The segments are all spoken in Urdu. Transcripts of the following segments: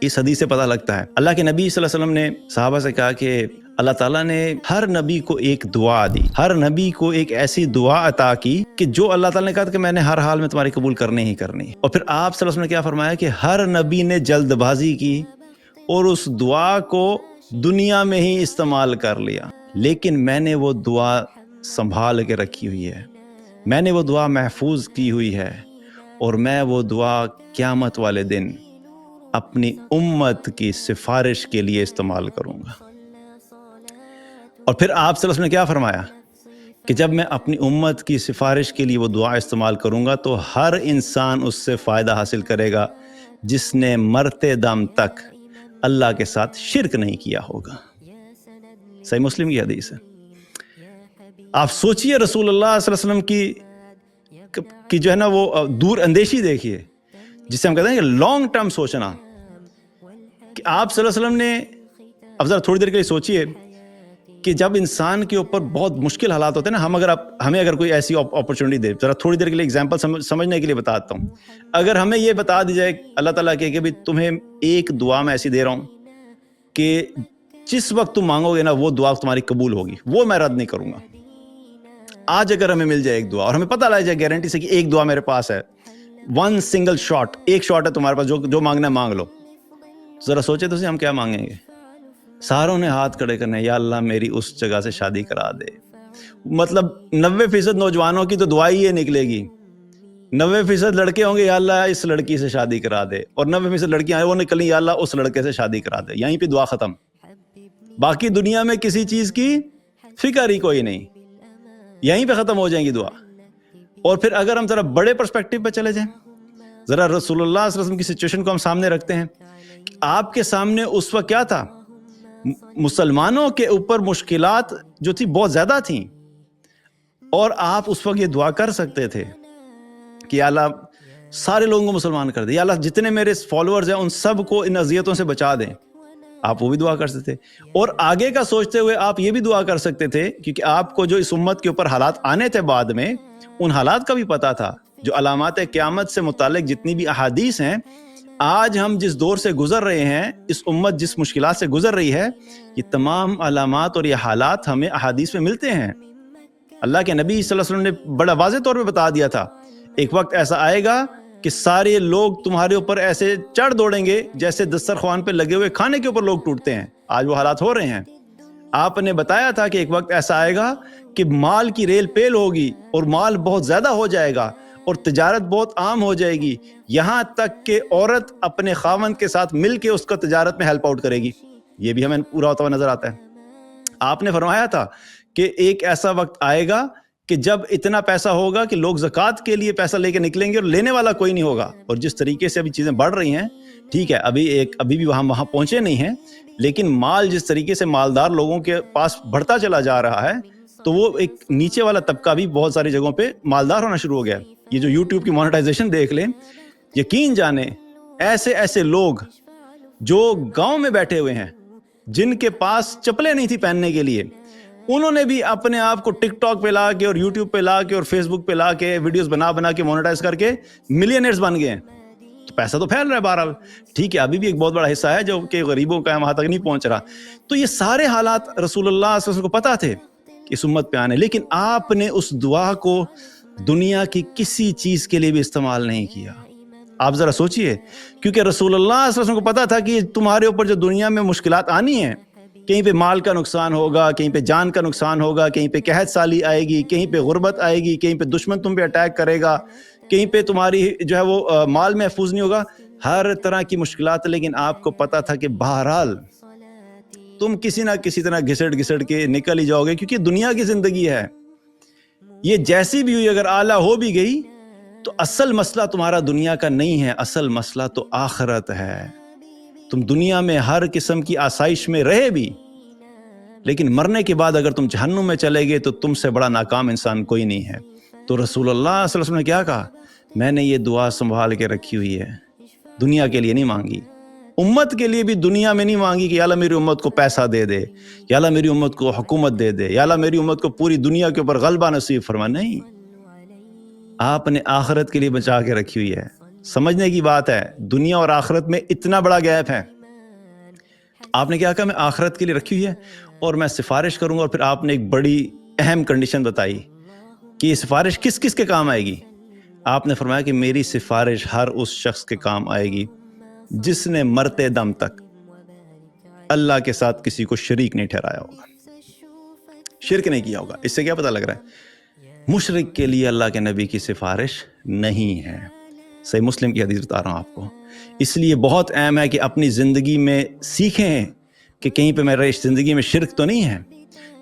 اس حدیث سے پتہ لگتا ہے اللہ کے نبی صلی اللہ علیہ وسلم نے صحابہ سے کہا کہ اللہ تعالیٰ نے ہر نبی کو ایک دعا دی، ہر نبی کو ایک ایسی دعا عطا کی کہ جو اللہ تعالیٰ نے کہا کہ میں نے ہر حال میں تمہاری قبول کرنی ہی کرنی ہے۔ اور پھر آپ صلی اللہ علیہ وسلم نے کیا فرمایا کہ ہر نبی نے جلد بازی کی اور اس دعا کو دنیا میں ہی استعمال کر لیا، لیکن میں نے وہ دعا سنبھال کے رکھی ہوئی ہے، میں نے وہ دعا محفوظ کی ہوئی ہے، اور میں وہ دعا قیامت والے دن اپنی امت کی سفارش کے لیے استعمال کروں گا۔ اور پھر آپ صلی اللہ علیہ وسلم نے کیا فرمایا کہ جب میں اپنی امت کی سفارش کے لیے وہ دعا استعمال کروں گا تو ہر انسان اس سے فائدہ حاصل کرے گا جس نے مرتے دم تک اللہ کے ساتھ شرک نہیں کیا ہوگا۔ صحیح مسلم کی حدیث ہے۔ آپ سوچئے رسول اللہ صلی اللہ علیہ وسلم کی جو ہے نا وہ دور اندیشی دیکھیے، جسے ہم کہتے ہیں کہ لانگ ٹرم سوچنا، کہ آپ صلی اللہ علیہ وسلم نے، اب ذرا تھوڑی دیر کے لیے سوچئے کہ جب انسان کے اوپر بہت مشکل حالات ہوتے ہیں نا، ہمیں اگر کوئی ایسی اپرچونٹی دے، ذرا تھوڑی دیر کے لیے ایگزامپل سمجھنے کے لیے بتاتا ہوں۔ اگر ہمیں یہ بتا دی جائے اللہ تعالیٰ کہ بھی تمہیں ایک دعا میں ایسی دے رہا ہوں کہ جس وقت تم مانگو گے نا وہ دعا تمہاری قبول ہوگی، وہ میں رد نہیں کروں گا۔ آج اگر ہمیں مل جائے ایک دعا اور ہمیں پتہ لگ جائے گارنٹی سے کہ ایک دعا میرے پاس ہے، ون سنگل شاٹ، ایک شاٹ ہے تمہارے پاس، جو مانگنا ہے مانگ لو، ذرا سوچے تو ہم کیا مانگیں گے؟ ساروں نے ہاتھ کھڑے کرنے، یا اللہ میری اس جگہ سے شادی کرا دے۔ مطلب 90% نوجوانوں کی تو دعا ہی یہ نکلے گی، 90% لڑکے ہوں گے یا اللہ اس لڑکی سے شادی کرا دے، اور 90% لڑکیاں ہیں وہ نکلیں یا اللہ اس لڑکے سے شادی کرا دے۔ یہیں پہ دعا ختم، باقی دنیا میں کسی چیز کی فکر ہی کوئی نہیں، یہیں پہ ختم ہو جائیں گی دعا۔ اور پھر اگر ہم ذرا بڑے پرسپیکٹیو پہ چلے جائیں، ذرا رسول اللہ صلی اللہ علیہ وسلم کی سچویشن کو ہم سامنے رکھتے ہیں، آپ کے سامنے اس وقت کیا تھا؟ مسلمانوں کے اوپر مشکلات جو تھی بہت زیادہ تھیں، اور آپ اس وقت یہ دعا کر سکتے تھے کہ یا اللہ سارے لوگوں کو مسلمان کر دے، یا اللہ جتنے میرے فالوورز ہیں ان سب کو ان اذیتوں سے بچا دیں۔ آپ وہ بھی دعا کر سکتے تھے، اور آگے کا سوچتے ہوئے آپ یہ بھی دعا کر سکتے تھے کیونکہ آپ کو جو اس امت کے اوپر حالات آنے تھے بعد میں، ان حالات کا بھی پتا تھا، جو علامات قیامت سے متعلق جتنی بھی احادیث ہیں، آج ہم جس دور سے گزر رہے ہیں، اس امت جس مشکلات سے گزر رہی ہے، یہ تمام علامات اور یہ حالات ہمیں احادیث میں ملتے ہیں۔ اللہ کے نبی صلی اللہ علیہ وسلم نے بڑا واضح طور پہ بتا دیا تھا، ایک وقت ایسا آئے گا کہ سارے لوگ تمہارے اوپر ایسے چڑھ دوڑیں گے جیسے دسترخوان پہ لگے ہوئے کھانے کے اوپر لوگ ٹوٹتے ہیں۔ آج وہ حالات ہو رہے ہیں۔ آپ نے بتایا تھا کہ ایک وقت ایسا آئے گا کہ مال کی ریل پیل ہوگی اور مال بہت زیادہ ہو جائے گا اور تجارت بہت عام ہو جائے گی، یہاں تک کہ عورت اپنے خاوند کے ساتھ مل کے اس کا تجارت میں ہیلپ آؤٹ کرے گی۔ یہ بھی ہمیں پورا ہوتا ہوا نظر آتا ہے۔ آپ نے فرمایا تھا کہ ایک ایسا وقت آئے گا کہ جب اتنا پیسہ ہوگا کہ لوگ زکوٰۃ کے لیے پیسہ لے کے نکلیں گے اور لینے والا کوئی نہیں ہوگا۔ اور جس طریقے سے ابھی چیزیں بڑھ رہی ہیں، ٹھیک ہے ابھی بھی وہاں پہنچے نہیں ہیں، لیکن مال جس طریقے سے مالدار لوگوں کے پاس بڑھتا چلا جا رہا ہے، تو وہ ایک نیچے والا طبقہ بھی بہت ساری جگہوں پہ مالدار ہونا شروع ہو گیا۔ یہ جو یوٹیوب کی مونیٹائزیشن دیکھ لیں، یقین جانیں ایسے لوگ جو گاؤں میں بیٹھے ہوئے ہیں، جن کے پاس چپلیں نہیں تھی پہننے کے لیے، انہوں نے بھی اپنے آپ کو ٹک ٹاک پہ لا کے اور یوٹیوب پہ لا کے اور فیس بک پہ لا کے ویڈیوز بنا کے مونیٹائز کر کے ملینئرز بن گئے ہیں۔ تو پیسہ تو پھیل رہا ہے بہرحال، ٹھیک ہے، ابھی بھی ایک بہت بڑا حصہ ہے جو کہ غریبوں کا وہاں تک نہیں پہنچ رہا۔ تو یہ سارے حالات رسول اللہ صلی اللہ علیہ وسلم کو پتہ تھے کہ اس امت پہ آنے، لیکن آپ نے اس دعا کو دنیا کی کسی چیز کے لیے بھی استعمال نہیں کیا۔ آپ ذرا سوچئے، کیونکہ رسول اللہ صلی اللہ علیہ وسلم کو پتا تھا کہ تمہارے اوپر جو دنیا میں مشکلات آنی ہیں، کہیں پہ مال کا نقصان ہوگا، کہیں پہ جان کا نقصان ہوگا، کہیں پہ قحط سالی آئے گی، کہیں پہ غربت آئے گی، کہیں پہ دشمن تم پہ اٹیک کرے گا، کہیں پہ تمہاری جو ہے وہ مال محفوظ نہیں ہوگا، ہر طرح کی مشکلات۔ لیکن آپ کو پتا تھا کہ بہرحال تم کسی نہ کسی طرح گھسٹ کے نکل ہی جاؤ گے، کیونکہ دنیا کی زندگی ہے، یہ جیسی بھی ہوئی، اگر اعلیٰ ہو بھی گئی تو اصل مسئلہ تمہارا دنیا کا نہیں ہے، اصل مسئلہ تو آخرت ہے۔ تم دنیا میں ہر قسم کی آسائش میں رہے بھی، لیکن مرنے کے بعد اگر تم جہنم میں چلے گئے تو تم سے بڑا ناکام انسان کوئی نہیں ہے۔ تو رسول اللہ صلی اللہ علیہ وسلم نے کیا کہا؟ میں نے یہ دعا سنبھال کے رکھی ہوئی ہے، دنیا کے لیے نہیں مانگی، امت کے لیے بھی دنیا میں نہیں مانگی کہ یا اللہ میری امت کو پیسہ دے دے، یا اللہ میری امت کو حکومت دے دے، یا اللہ میری امت کو پوری دنیا کے اوپر غلبہ نصیب فرما۔ نہیں، آپ نے آخرت کے لیے بچا کے رکھی ہوئی ہے۔ سمجھنے کی بات ہے، دنیا اور آخرت میں اتنا بڑا گیپ ہے۔ آپ نے کیا کہا؟ میں آخرت کے لیے رکھی ہوئی ہے اور میں سفارش کروں گا، اور پھر آپ نے ایک بڑی اہم کنڈیشن بتائی کہ یہ سفارش کس کس کے کام آئے گی؟ آپ نے فرمایا کہ میری سفارش ہر اس شخص کے کام آئے گی جس نے مرتے دم تک اللہ کے ساتھ کسی کو شریک نہیں ٹھہرایا ہوگا، شرک نہیں کیا ہوگا۔ اس سے کیا پتہ لگ رہا ہے؟ مشرک کے لیے اللہ کے نبی کی سفارش نہیں ہے۔ صحیح مسلم کی حدیث بتا رہا ہوں آپ کو۔ اس لیے بہت اہم ہے کہ اپنی زندگی میں سیکھیں کہ کہیں پہ میرے زندگی میں شرک تو نہیں ہے۔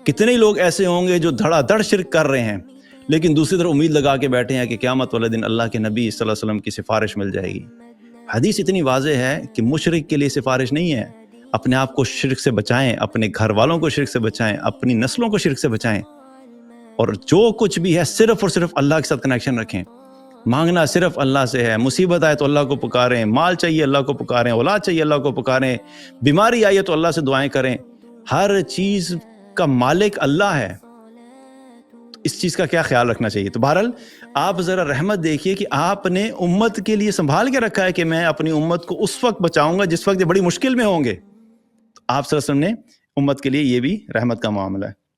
کتنے لوگ ایسے ہوں گے جو دھڑا دھڑ شرک کر رہے ہیں، لیکن دوسری طرف امید لگا کے بیٹھے ہیں کہ قیامت والے دن اللہ کے نبی صلی اللہ علیہ وسلم کی سفارش مل جائے گی۔ حدیث اتنی واضح ہے کہ مشرک کے لیے سفارش نہیں ہے۔ اپنے آپ کو شرک سے بچائیں، اپنے گھر والوں کو شرک سے بچائیں، اپنی نسلوں کو شرک سے بچائیں، اور جو کچھ بھی ہے صرف اور صرف اللہ کے ساتھ کنیکشن رکھیں۔ مانگنا صرف اللہ سے ہے، مصیبت آئے تو اللہ کو پکاریں، مال چاہیے اللہ کو پکاریں، اولاد چاہیے اللہ کو پکاریں، بیماری آئی ہے تو اللہ سے دعائیں کریں۔ ہر چیز کا مالک اللہ ہے، اس چیز کا کیا خیال رکھنا چاہیے؟ تو بہرحال آپ ذرا رحمت دیکھیے کہ آپ نے امت کے لیے سنبھال کے رکھا ہے کہ میں اپنی امت کو اس وقت بچاؤں گا جس وقت یہ بڑی مشکل میں ہوں گے۔ تو آپ صلی اللہ علیہ وسلم نے امت کے لیے یہ بھی رحمت کا معاملہ ہے۔